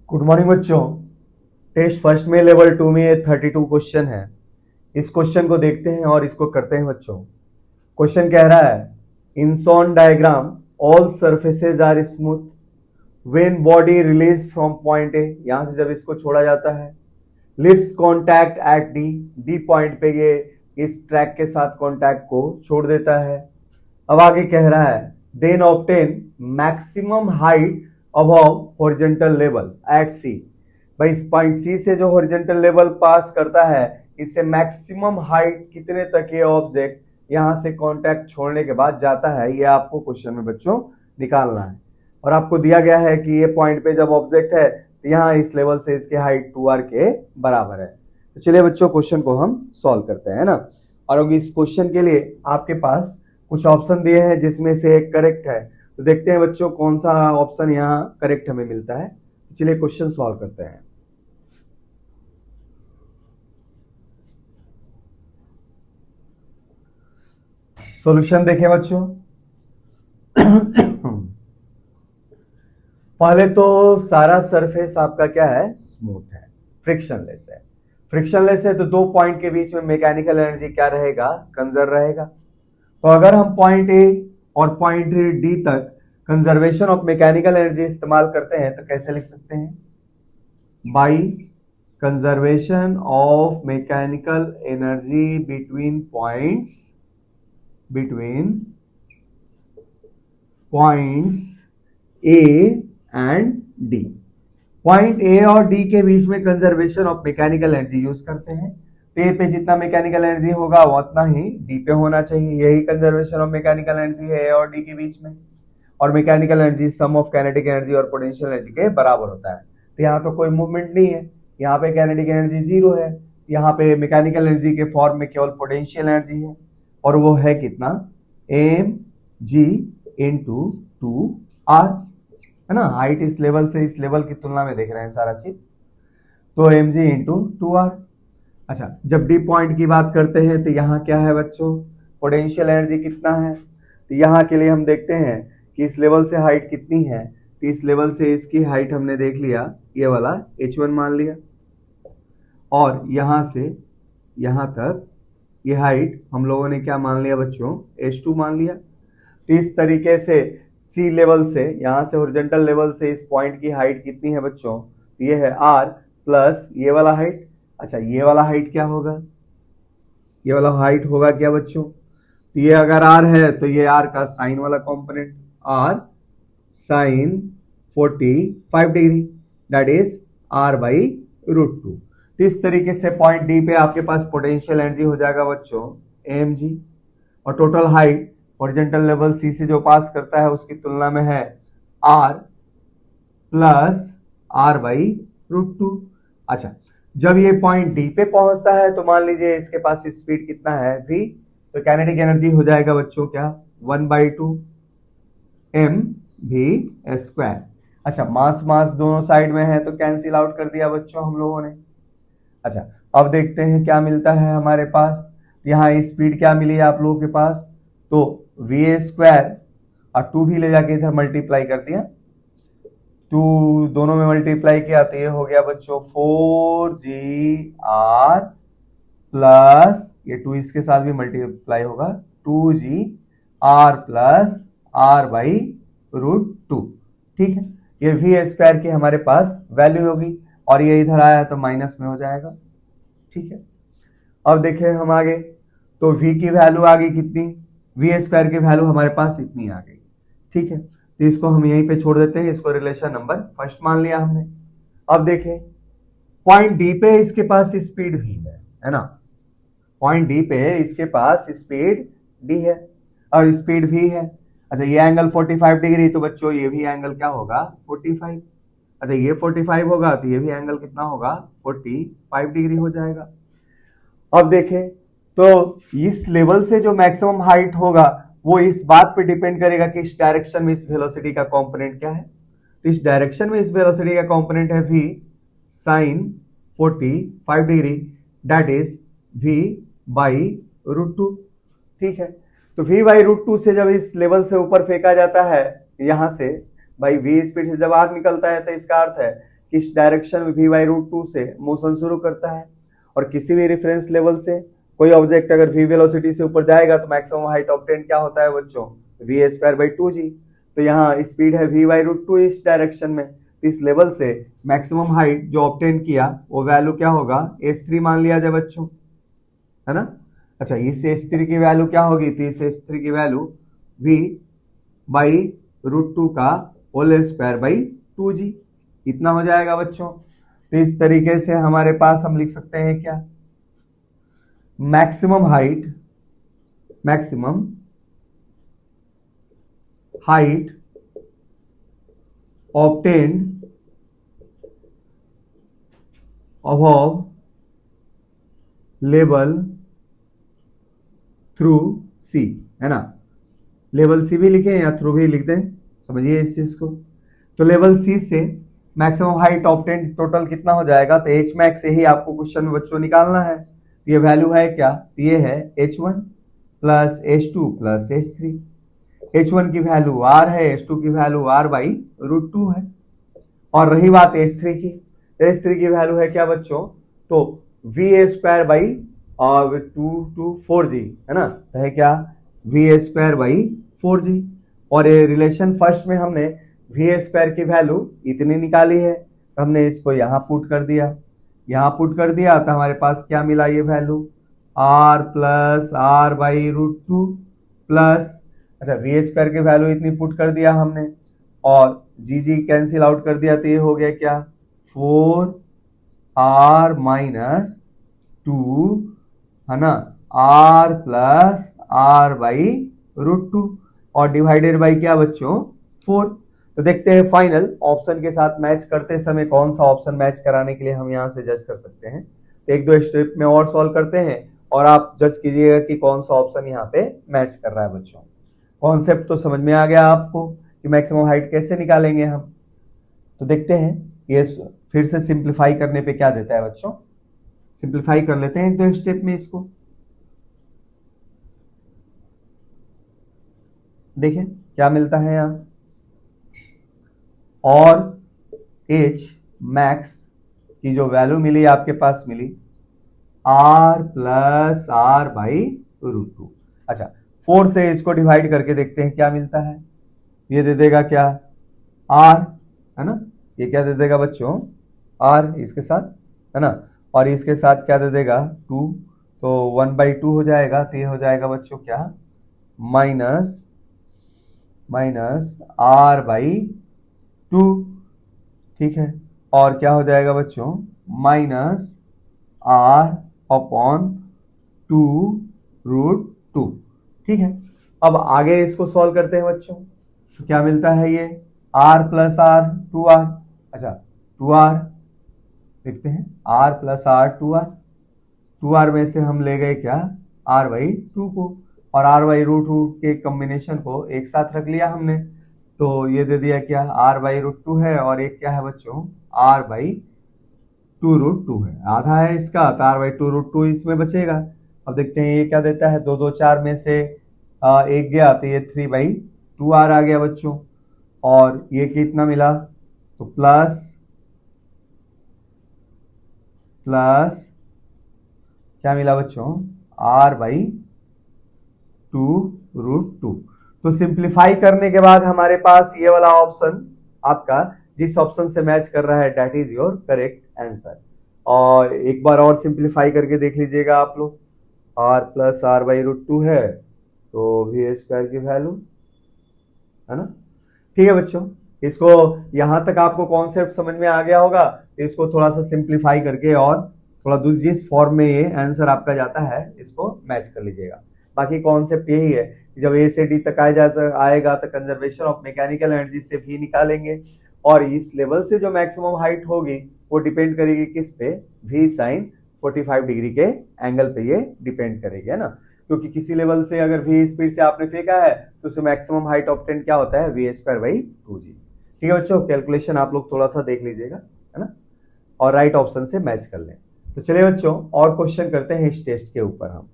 Good morning बच्चों। Test first में level 2 में 32 क्वेश्चन है। इस क्वेश्चन को देखते हैं और इसको करते हैं बच्चों। क्वेश्चन कह रहा है in shown diagram all surfaces are smooth when body release from point A. यहां से जब इसको छोड़ा जाता है lifts contact at D, D point पे ये इस ट्रैक के साथ कॉन्टैक्ट को छोड़ देता है। अब आगे कह रहा है then obtain maximum height above horizontal level at C. भाई इस पॉइंट सी से जो हॉरिजॉन्टल लेवल पास करता है इससे मैक्सिमम हाइट कितने तक ये ऑब्जेक्ट यहां से कांटेक्ट छोड़ने के बाद जाता है, ये आपको क्वेश्चन में बच्चों निकालना है। और आपको दिया गया है कि ये पॉइंट पे जब ऑब्जेक्ट है तो यहाँ इस लेवल से इसकी हाइट 2r के बराबर है। तो चलिए बच्चों क्वेश्चन को हम सॉल्व करते हैं ना। और अगर इस क्वेश्चन के लिए आपके पास कुछ ऑप्शन दिए हैं जिसमें से एक करेक्ट है, तो देखते हैं बच्चों कौन सा ऑप्शन यहाँ करेक्ट हमें मिलता है। चलिए क्वेश्चन सॉल्व करते हैं। सॉल्यूशन देखें बच्चों। पहले तो सारा सरफेस आपका क्या है, स्मूथ है, फ्रिक्शनलेस है। फ्रिक्शनलेस है तो दो पॉइंट के बीच में मैकेनिकल एनर्जी क्या रहेगा, कंजर्व रहेगा। तो अगर हम पॉइंट ए और पॉइंट डी तक कंजर्वेशन ऑफ मैकेनिकल एनर्जी इस्तेमाल करते हैं तो कैसे लिख सकते हैं, by conservation of mechanical energy between points A and D. Point A और डी के बीच में conservation of mechanical energy use करते हैं। तो ए पे जितना मैकेनिकल एनर्जी होगा वो उतना ही डी पे होना चाहिए। यही कंजर्वेशन ऑफ मैकेनिकल एनर्जी है ए और डी के बीच में। और mechanical energy sum of kinetic energy और पोटेंशियल एनर्जी के बराबर होता है। तो यहाँ तो कोई मूवमेंट नहीं है, यहाँ पे काइनेटिक एनर्जी जीरो है, यहाँ पे मैकेनिकल एनर्जी के फॉर्म में केवल पोटेंशियल एनर्जी है और वो है कितना, एम जी इंटू 2r, है ना। हाइट इस लेवल से इस लेवल की तुलना में देख रहे हैं सारा चीज, तो एम जी इंटू 2r। अच्छा, जब डी पॉइंट की बात करते हैं तो यहाँ क्या है बच्चों, पोटेंशियल एनर्जी कितना है। तो यहाँ के लिए हम देखते हैं कि इस लेवल से हाइट कितनी है। तो इस लेवल से इसकी हाइट हमने देख लिया, ये वाला h1 मान लिया, और यहाँ से यहाँ तक ये हाइट हम लोगों ने क्या मान लिया बच्चों, h2 मान लिया। तो इस तरीके से सी लेवल से, यहाँ से हॉरिजॉन्टल लेवल से इस पॉइंट की हाइट कितनी है बच्चों, ये है r प्लस ये वाला हाइट। अच्छा, ये वाला हाइट क्या होगा, ये वाला हाइट होगा क्या बच्चों, तो ये अगर r है तो ये r का साइन वाला component, r sine 45 degree, that is r by √2। तो इस तरीके से पॉइंट डी पे आपके पास पोटेंशियल एनर्जी हो जाएगा बच्चों mg, और टोटल हाइट हॉरिजॉन्टल लेवल सी से जो पास करता है उसकी तुलना में है r प्लस r बाई √2। अच्छा, जब ये पॉइंट डी पे पहुंचता है तो मान लीजिए इसके पास स्पीड कितना है, v, तो काइनेटिक एनर्जी हो जाएगा बच्चों क्या, 1/2 mv²। अच्छा, मास मास दोनों साइड में है तो कैंसिल आउट कर दिया बच्चों हम लोगों ने। अच्छा, अब देखते हैं क्या मिलता है हमारे पास। यहाँ स्पीड क्या मिली है आप लोगों के पास, तो va² और 2 भी ले जाके इधर मल्टीप्लाई कर दिया, 2 दोनों में मल्टीप्लाई किया तो ये हो गया बच्चों 4gr प्लस ये 2 इसके साथ भी मल्टीप्लाई होगा 2gr प्लस r बाई √2। ठीक है, ये v² की हमारे पास वैल्यू होगी और ये इधर आया तो माइनस में हो जाएगा। ठीक है, अब देखें हम आगे, तो v की वैल्यू आ गई कितनी, v² की वैल्यू हमारे पास इतनी आ गई। ठीक है, तो इसको हम यहीं पे छोड़ देते हैं, इसको रिलेशन नंबर फर्स्ट मान लिया हमने। अब देखें पॉइंट डी पे इसके पास स्पीड v है ना, पॉइंट डी पे इसके पास स्पीड d है और स्पीड v है। अच्छा, ये एंगल 45 डिग्री, तो बच्चों ये भी एंगल क्या होगा, 45। अच्छा, ये 45 होगा तो ये भी एंगल कितना होगा, 45 डिग्री हो जाएगा। अब देखें तो इस लेवल से जो मैक्सिमम हाइट होगा वो इस बात पे डिपेंड करेगा कि इस डायरेक्शन में इस वेलोसिटी का कंपोनेंट क्या है। तो इस डायरेक्शन में इस वेलोसिटी का कंपोनेंट है v sine 45 degree, that is v by √2। ठीक है, तो v बाई √2 से जब इस लेवल से ऊपर फेंका जाता है यहाँ से, भाई v स्पीड से जब आग निकलता है तो इसका अर्थ है किस डायरेक्शन में v/√2 से मोशन शुरू करता है, और किसी भी रेफरेंस लेवल से कोई ऑब्जेक्ट अगर v वेलोसिटी से ऊपर जाएगा तो मैक्सिमम हाइट ऑब्टेन क्या होता है बच्चों, v²/2g। तो यहाँ स्पीड है v/√2 इस डायरेक्शन में, इस लेवल से मैक्सिमम हाइट जो ऑब्टेन किया वो वैल्यू क्या होगा, h3 मान लिया जाए बच्चों, है ना। अच्छा, इस h3 की वैल्यू क्या होगी, तो इस h3 की वैल्यू v/√2 का होल स्क्वायर बाई 2g इतना हो जाएगा बच्चों। तो इस तरीके से हमारे पास हम लिख सकते हैं क्या, maximum height obtained above level through C, है ना। लेवल सी भी लिखें या थ्रू भी लिख दें, समझिए इस चीज को। तो लेवल सी से मैक्सिमम हाइट ऑब्टेन्ड टोटल कितना हो जाएगा, तो एच मैक्स से ही आपको क्वेश्चन में बच्चों निकालना है। ये वैल्यू है क्या, ये है h1 plus h2 plus h3। h1 की वैल्यू r है, h2 की वैल्यू r/√2 है। और रही बात h3 की, h3 की वैल्यू है क्या बच्चों, तो v²/4g, है ना। तो है क्या, v²/4g। और ये रिलेशन फर्स्ट में हमने v² की वैल्यू इतनी निकाली है, तो हमने इसको यहाँ पुट कर दिया, तो हमारे पास क्या मिला, ये value r plus r/√2 plus, अच्छा v² की वैल्यू इतनी पुट कर दिया हमने, और जी कैंसिल आउट कर दिया, तो ये हो गया क्या, 4r माइनस 2, है ना, r प्लस r/√2 और डिवाइडेड बाई क्या बच्चों, 4। तो देखते हैं फाइनल ऑप्शन के साथ मैच करते समय कौन सा ऑप्शन मैच कराने के लिए हम यहां से जज कर सकते हैं। तो एक दो स्टेप में और सॉल्व करते हैं और आप जज कीजिएगा कि कौन सा ऑप्शन यहाँ पे मैच कर रहा है बच्चों। कॉन्सेप्ट तो समझ में आ गया आपको कि मैक्सिमम हाइट कैसे निकालेंगे हम। तो देखते हैं ये फिर से सिंप्लीफाई करने पे क्या देता है बच्चों। सिंप्लीफाई कर लेते हैं एक दो स्टेप में इसको। देखें क्या मिलता है यहाँ, और h मैक्स की जो वैल्यू मिली आपके पास मिली r प्लस r/√2। अच्छा 4 से इसको डिवाइड करके देखते हैं क्या मिलता है। ये दे देगा क्या, r, है ना। ये क्या दे देगा बच्चों, r इसके साथ, है ना, और इसके साथ क्या दे देगा 2, तो 1/2 हो जाएगा। तो ये हो जाएगा बच्चों क्या, माइनस r/2, ठीक है। और क्या हो जाएगा बच्चों, माइनस r/2√2, ठीक है। अब आगे इसको सॉल्व करते हैं बच्चों। तो क्या मिलता है, ये r प्लस r 2r, अच्छा 2r देखते हैं, r प्लस r 2r में से हम ले गए क्या, r/2 को, और r/√2 के कॉम्बिनेशन को एक साथ रख लिया हमने। तो ये दे दिया क्या, r/√2 है, और एक क्या है बच्चों, r/2√2 है। आधा है इसका, तो r/2√2 इसमें बचेगा। अब देखते हैं ये क्या देता है, 2 2 4 में से एक गया, तो ये 3/2r आ गया बच्चों। और ये कितना मिला, तो प्लस क्या मिला बच्चों, r/2√2। तो सिंप्लीफाई करने के बाद हमारे पास ये वाला ऑप्शन आपका जिस ऑप्शन से मैच कर रहा है that is your correct answer. और एक बार और सिंप्लीफाई करके देख लीजिएगा आप लोग, r प्लस r/√2 है, तो v² की वैल्यू, है ना। ठीक है बच्चों, इसको यहां तक आपको कॉन्सेप्ट समझ में आ गया होगा। इसको थोड़ा सा सिंप्लीफाई करके और थोड़ा जिस फॉर्म में ये आंसर आपका जाता है इसको मैच कर लीजिएगा। बाकी कॉन्सेप्ट यही है कि जब ए से डी तक आएगा तो कंजर्वेशन ऑफ मैकेनिकल एनर्जी से भी निकालेंगे, और इस लेवल से जो मैक्सिमम हाइट होगी वो डिपेंड करेगी किस पे, v sin 45 डिग्री के एंगल पे ये डिपेंड करेगी, है ना। क्योंकि किसी लेवल से अगर v स्पीड से आपने फेंका है तो उससे मैक्सिमम हाइट ऑब्टेन क्या होता है, v²/2g। ठीक है बच्चों, कैलकुलेशन आप लोग थोड़ा सा देख लीजिएगा, है ना, और राइट ऑप्शन से मैच कर लें। तो चलिए बच्चों और क्वेश्चन करते हैं इस टेस्ट के ऊपर हम।